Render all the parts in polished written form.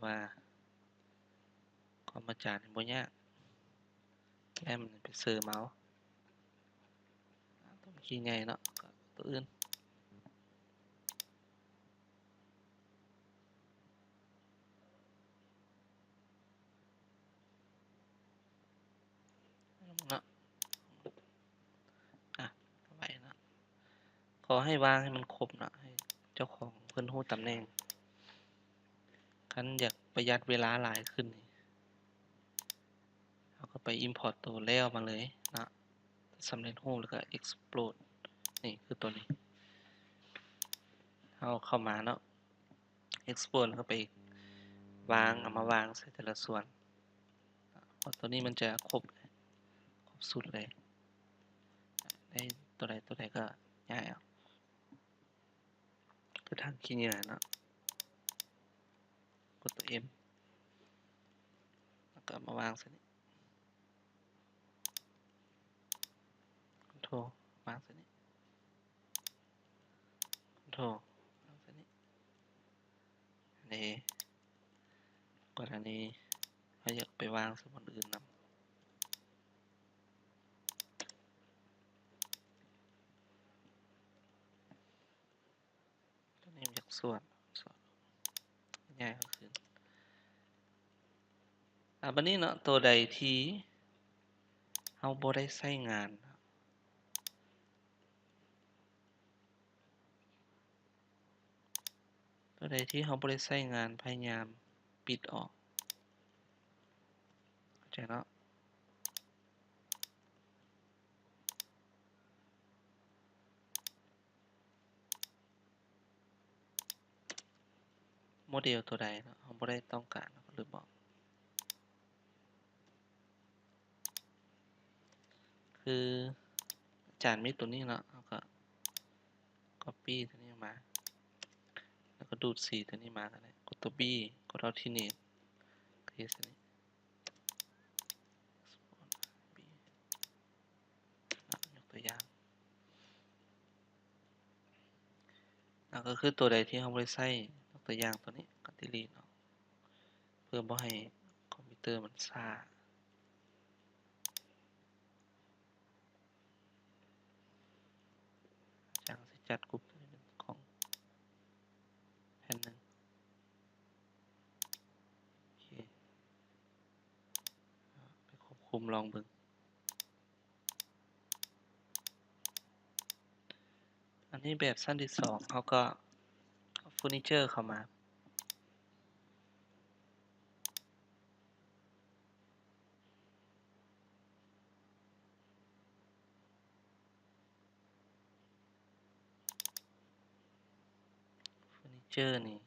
ว่าคอมอาจารย์บ่ยากแค่มันไปเซอร์เมาส์ตัวขี้ใหญ่เนาะตัวอื่นเนาะไว้นะขอให้วางให้มันครบนะให้เจ้าของเพิ่นรู้ตำแหน่งคันอยากประหยัดเวลาหลายขึ้นเราก็ไป import ตัวแล้วมาเลยนะสำเร็จรูปแล้วก็ export นี่คือตัวนี้เอาเข้ามาเนาะ export เข้าไปวางเอามาวางใส่แต่ละส่วนเพราะตัวนี้มันจะครบสุดเลยได้ตัวใดก็ง่ายเอาคือทางขี้เหงื่อเนาะกดตัว M แล้วก็มาวางใส่นี้ Ctrl วางใส่นี้ Ctrl วางใส่นี้อันนี้กดอันนี้เราอยากไปวางสมุดอื่นนำตัวนี้อยากส่วนง่ายก็คือบัดนี้เนาะตัวใดที่เฮาบ่ได้ใช้งานตัวใดที่เฮาบ่ได้ใช้งานพยายามปิดออกเข้าใจเนาะโมเดลตัวใดเนาะเฮาบ่ได้ต้องการหรือบอกคืออาจารย์มีตัวนี้เนาะเฮาก็ copy ตัวนี้มาแล้วก็ดูดสีตัวนี้มาก็ได้กดตัว B กด alternate คลิกตัวนี้ B ยกตัวอย่างแล้วก็คือตัวใดที่เฮาบ่ได้ใช้ยกตัวอย่างตัวนี้ก็ delete ออกเพื่อบ่ให้คอมพิวเตอร์มันช้าจังสิจัดกลุ่มเป็นของแผ่นหนึ่งโอเคไปควบคุมลองเบิ่งอันนี้แบบสั้นที่2เขาก็เอาเฟอร์นิเจอร์เข้ามาเฟอร์นิเจอร์นี่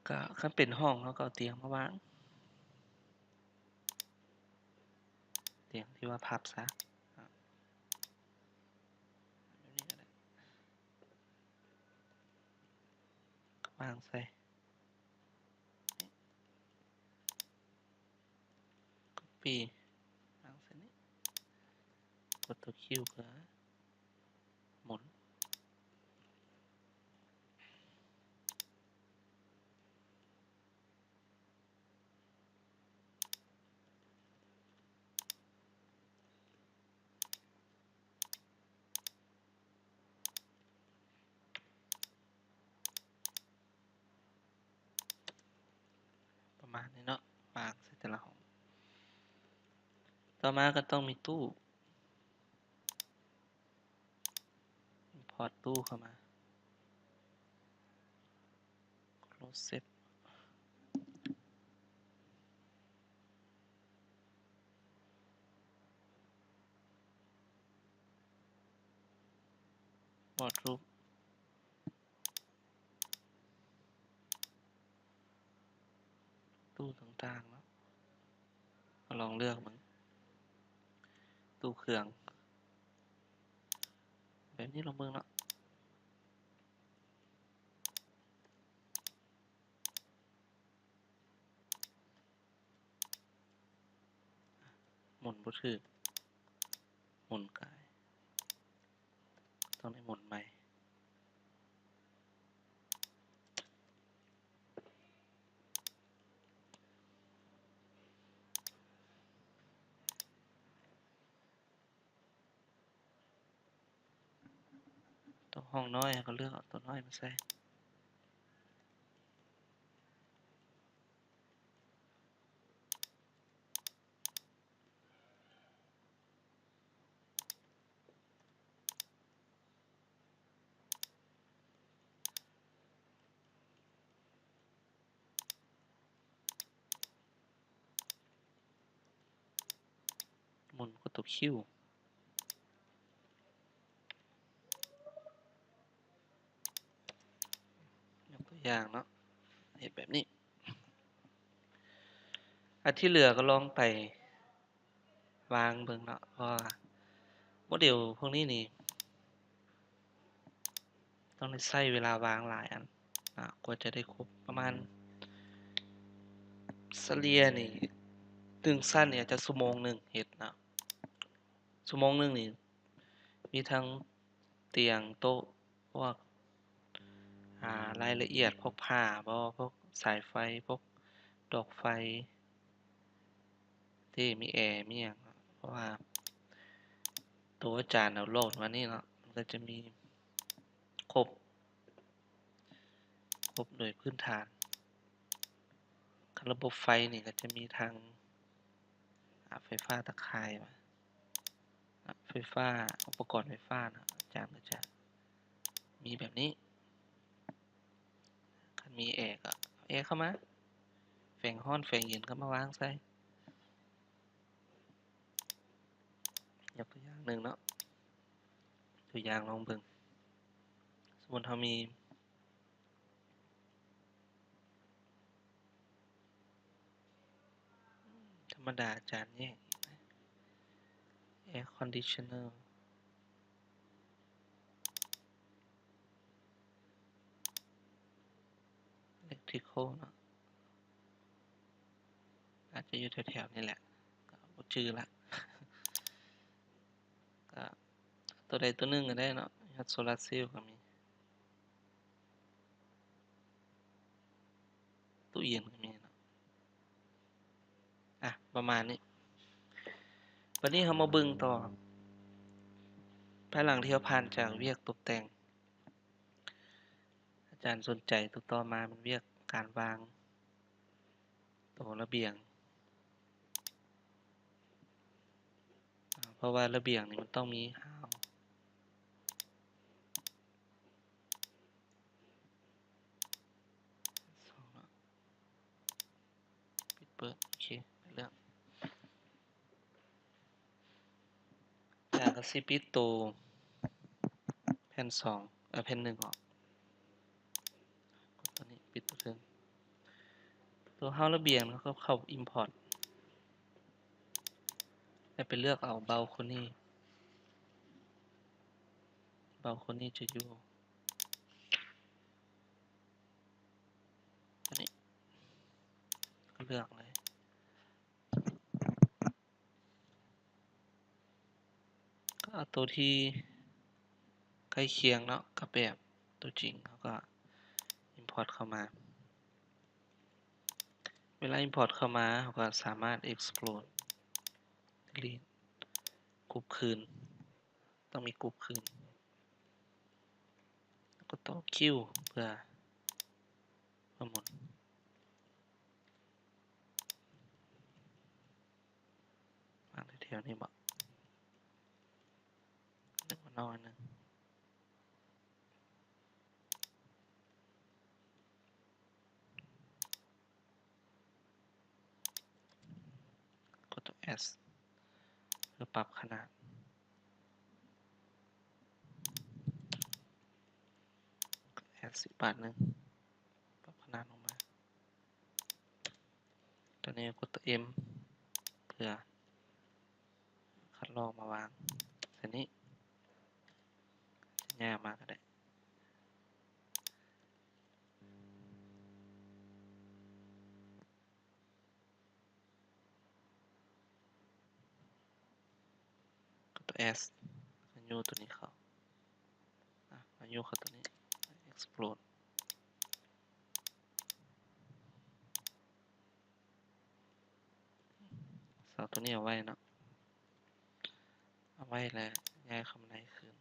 ก็คันเป็นห้องเขาก็เอาเตียงมาวางเตียงที่ว่าพับซะแบบนี้ก็ได้ก็วางใส่copy วางใส่นี้กดตัว Q เพื่อหมุนประมาณนี้เนาะวางใส่แต่ละห้องต่อมาก็ต้องมีตู้ import ตู้เข้ามา close set วอดรูปตู้ต่างๆเนาะมาลองเลือกมันตู้เครื่องแบบนี้ลองเบิ่งเนาะหมุนบ่ถูกหมุนกายต้องได้หมุนใหม่ ห้องน้อยก็เลือกเอาตัวน้อยมาใส่หมุนกดตัวคิวยกตัวอย่างเนาะเห็นแบบนี้อันที่เหลือก็ลองไปวางเบิ่งเนาะเพราะว่าโมเดลพวกนี้นี่ต้องได้ใช้เวลาวางหลายอันกว่าจะได้ครบประมาณเฉลี่ยนี่1สั้นเนี่ยจะชั่วโมงหนึ่งเฮ็ดนะชั่วโมงหนึ่งนี่มีทั้งเตียงโต๊ะพวกรายละเอียดพวกผ้าบ่พวกสายไฟพวกดอกไฟที่มีแอร์มีหยังเพราะว่าตัวอาจารย์เอาโหลดมานี่เนาะมันก็จะมีครบโดยพื้นฐานระบบไฟนี่ก็จะมีทางไฟฟ้าตะข่ายมาไฟฟ้าอุปกรณ์ไฟฟ้านะอาจารย์ก็จะมีแบบนี้คันมีแอร์ก็เอาแอร์เข้ามาแฝงร้อนแฝงเย็นก็มาวางใส่ยกตัวอย่างหนึ่งเนาะตัวอย่างลองเบิ่งสมมุติเรามีธรรมดาอาจารย์แยกอีกนะ Air Conditioner Electrical เนาะอาจจะอยู่แถวๆนี่แหละก็บ่ชื่อละก็ตัวใดตัวหนึ่งก็ได้เนาะโซลาร์เซลล์ก็มีตู้เย็นก็มีเนาะประมาณนี้วันนี้เรามาเบิ่งต่อภายหลังที่เราผ่านจากเวียกตกแต่งอาจารย์สนใจตัวต่อมามันเวียกการวางตัวระเบียงเพราะว่าระเบียงนี่มันต้องมีหาวปิดเปิดโอเคไปเรื่องจากก็สิปิดตัวแผ่น2แผ่น1ออกกดตัวนี้ปิดตัวถึงตัวหาวระเบียงแล้วก็เข้า import แล้วไปเลือกเอา balcony จะอยู่ตัวนี้ก็เลือกเลยก็เอาตัวที่ใกล้เคียงเนาะกับแบบตัวจริงเขาก็ import เข้ามาเวลา import เข้ามาเขาก็สามารถ export delete กรุ๊ปคืนต้องมีกรุ๊ปคืนก็ต่อคิวเพื่อหมุนวางแถวๆนี้บ่นึกว่านอกอันนึงกดตัว S เพื่อปรับขนาด S 10 บาทนึงปรับขนาดลงมาตัวนี้กดตัว M เพื่อคัดลอกมาวางเส้นนี้จะแย่มาก็ได้กดตัว S ก็ยูตัวนี้เข้ามายูเข้าตัวนี้ explode เสาตัวนี้เอาไว้เนาะเอาไว้แล้วย้ายคำในคืน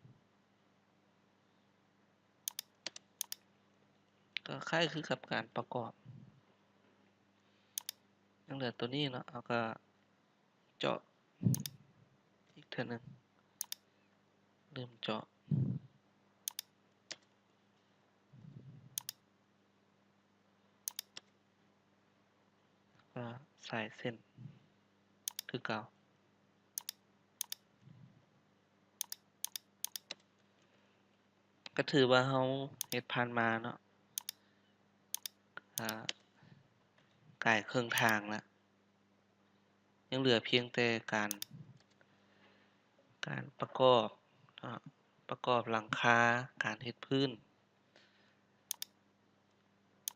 ก็คล้ายคือกับการประกอบยังเหลือตัวนี้เนาะเอาก็เจาะอีกเท่านึงลืมเจาะก็ใส่เส้นคือเก่าก็ถือว่าเราเฮ็ดผ่านมาเนาะใกล้ครึ่งทางแล้วยังเหลือเพียงแต่การประกอบประกอบหลังคาการเฮ็ดพื้น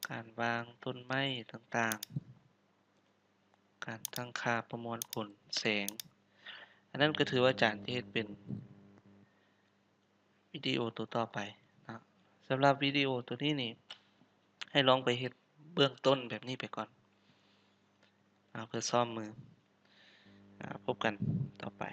การวางต้นไม้ต่างๆการตั้งค่าประมวลผลแสงอันนั้นก็ถือว่าอาจารย์จะเฮ็ดเป็นวิดีโอตัวต่อไปนะสำหรับวิดีโอตัวนี้นี่ให้ลองไปเฮ็ดเบื้องต้นแบบนี้ไปก่อนเพื่อซ่อมมือพบกันต่อไป